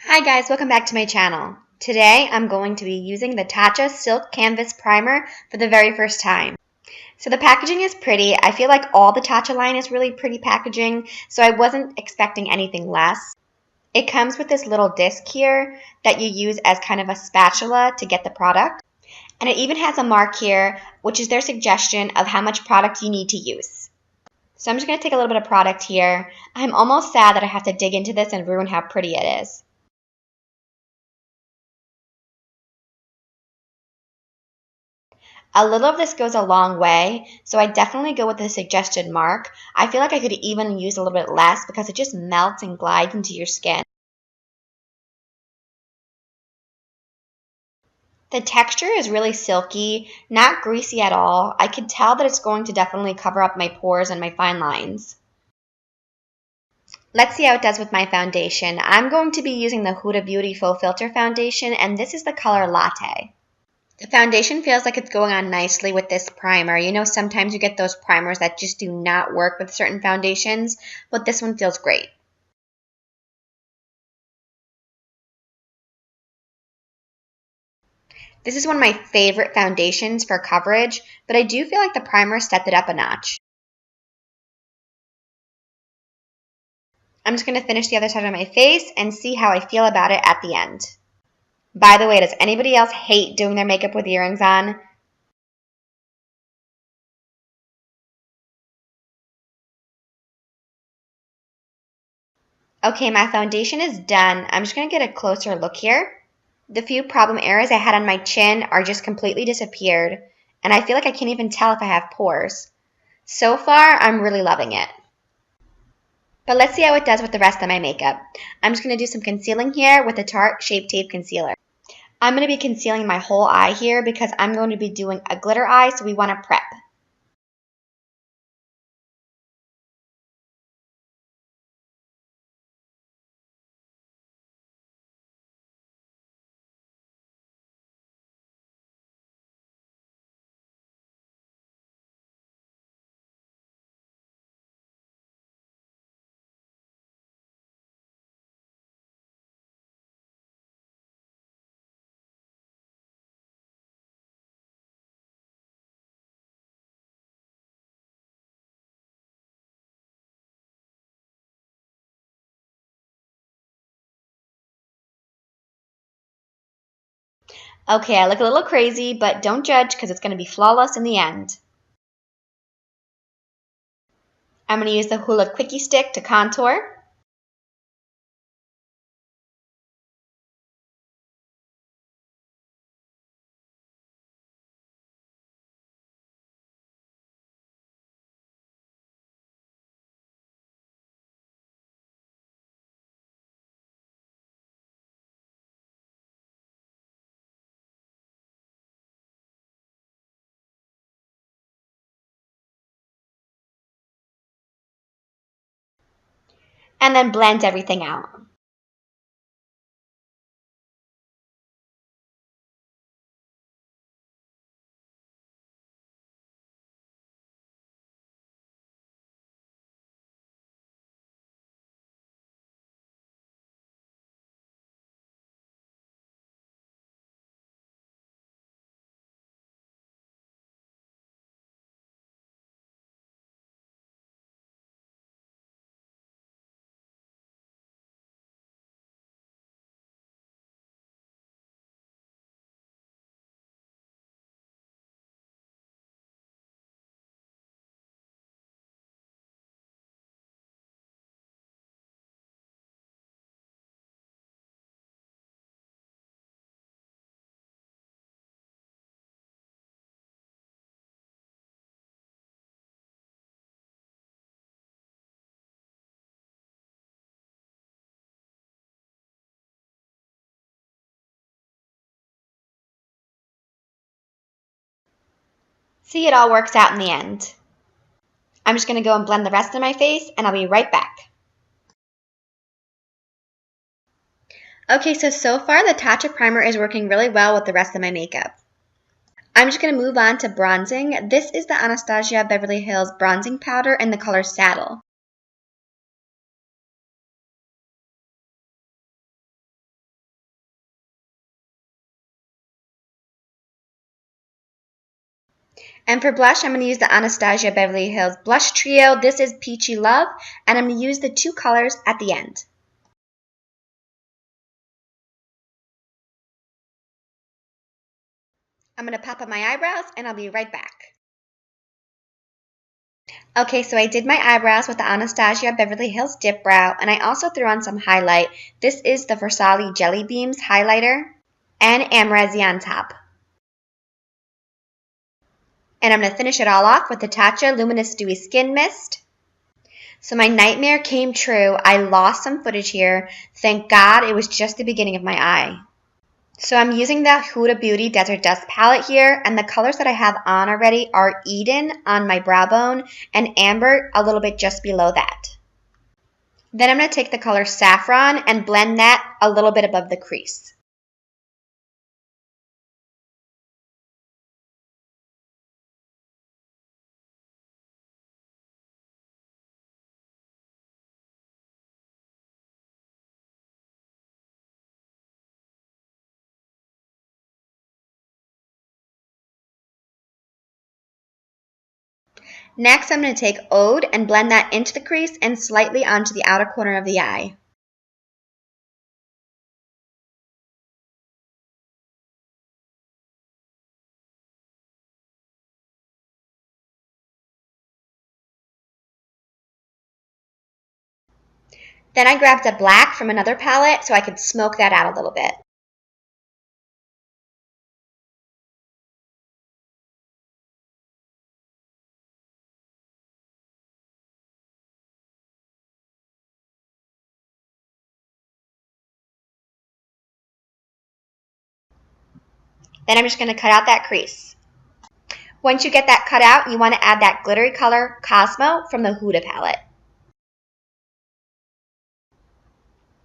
Hi guys, welcome back to my channel. Today I'm going to be using the Tatcha Silk Canvas Primer for the very first time. So the packaging is pretty. I feel like all the Tatcha line is really pretty packaging, so I wasn't expecting anything less. It comes with this little disc here that you use as kind of a spatula to get the product. And it even has a mark here, which is their suggestion of how much product you need to use. So I'm just going to take a little bit of product here. I'm almost sad that I have to dig into this and ruin how pretty it is. A little of this goes a long way, so I definitely go with the suggested mark. I feel like I could even use a little bit less because it just melts and glides into your skin. The texture is really silky, not greasy at all. I can tell that it's going to definitely cover up my pores and my fine lines. Let's see how it does with my foundation. I'm going to be using the Huda Beauty Faux Filter Foundation, and this is the color Latte. The foundation feels like it's going on nicely with this primer. You know, sometimes you get those primers that just do not work with certain foundations, but this one feels great. This is one of my favorite foundations for coverage, but I do feel like the primer stepped it up a notch. I'm just going to finish the other side of my face and see how I feel about it at the end. By the way, does anybody else hate doing their makeup with earrings on? Okay, my foundation is done. I'm just going to get a closer look here. The few problem areas I had on my chin are just completely disappeared, and I feel like I can't even tell if I have pores. So far, I'm really loving it. But let's see how it does with the rest of my makeup. I'm just going to do some concealing here with the Tarte Shape Tape Concealer. I'm going to be concealing my whole eye here because I'm going to be doing a glitter eye, so we want to prep. Okay, I look a little crazy, but don't judge because it's going to be flawless in the end. I'm going to use the Hoola Quickie stick to contour. And then blend everything out. See, it all works out in the end. I'm just going to go and blend the rest of my face, and I'll be right back. Okay, so far the Tatcha primer is working really well with the rest of my makeup. I'm just going to move on to bronzing. This is the Anastasia Beverly Hills bronzing powder in the color Saddle. And for blush, I'm going to use the Anastasia Beverly Hills Blush Trio. This is Peachy Love, and I'm going to use the two colors at the end. I'm going to pop up my eyebrows, and I'll be right back. Okay, so I did my eyebrows with the Anastasia Beverly Hills Dip Brow, and I also threw on some highlight. This is the Farsali Jelly Beams highlighter, and Amrezy on top. And I'm going to finish it all off with the Tatcha Luminous Dewy Skin Mist. So my nightmare came true. I lost some footage here. Thank God it was just the beginning of my eye. So I'm using the Huda Beauty Desert Dust palette here, and the colors that I have on already are Eden on my brow bone and Amber a little bit just below that. Then I'm going to take the color Saffron and blend that a little bit above the crease. Next, I'm going to take Ode and blend that into the crease and slightly onto the outer corner of the eye. Then I grabbed a black from another palette so I could smoke that out a little bit. Then I'm just going to cut out that crease. Once you get that cut out, you want to add that glittery color Cosmo from the Huda palette.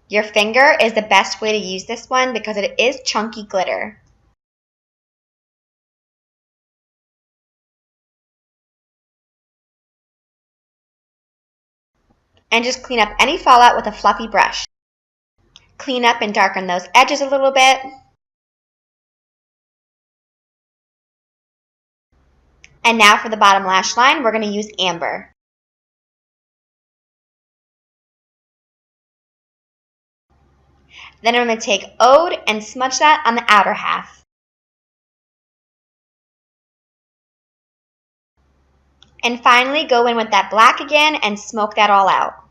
Your finger is the best way to use this one because it is chunky glitter. And just clean up any fallout with a fluffy brush. Clean up and darken those edges a little bit. And now for the bottom lash line, we're going to use Amber. Then I'm going to take Ode and smudge that on the outer half. And finally, go in with that black again and smoke that all out.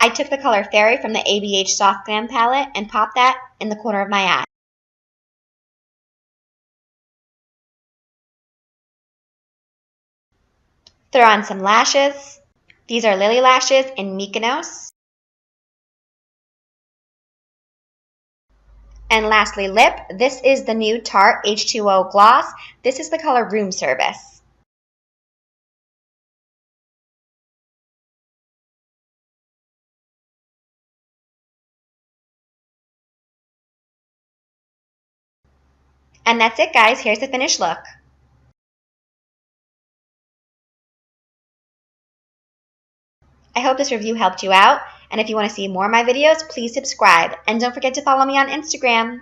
I took the color Fairy from the ABH Soft Glam palette and popped that in the corner of my eye. Throw on some lashes. These are Lilly lashes in Mykonos. And lastly, lip. This is the new Tarte H2O Gloss. This is the color Room Service. And that's it, guys. Here's the finished look. I hope this review helped you out, and if you want to see more of my videos, please subscribe. And don't forget to follow me on Instagram.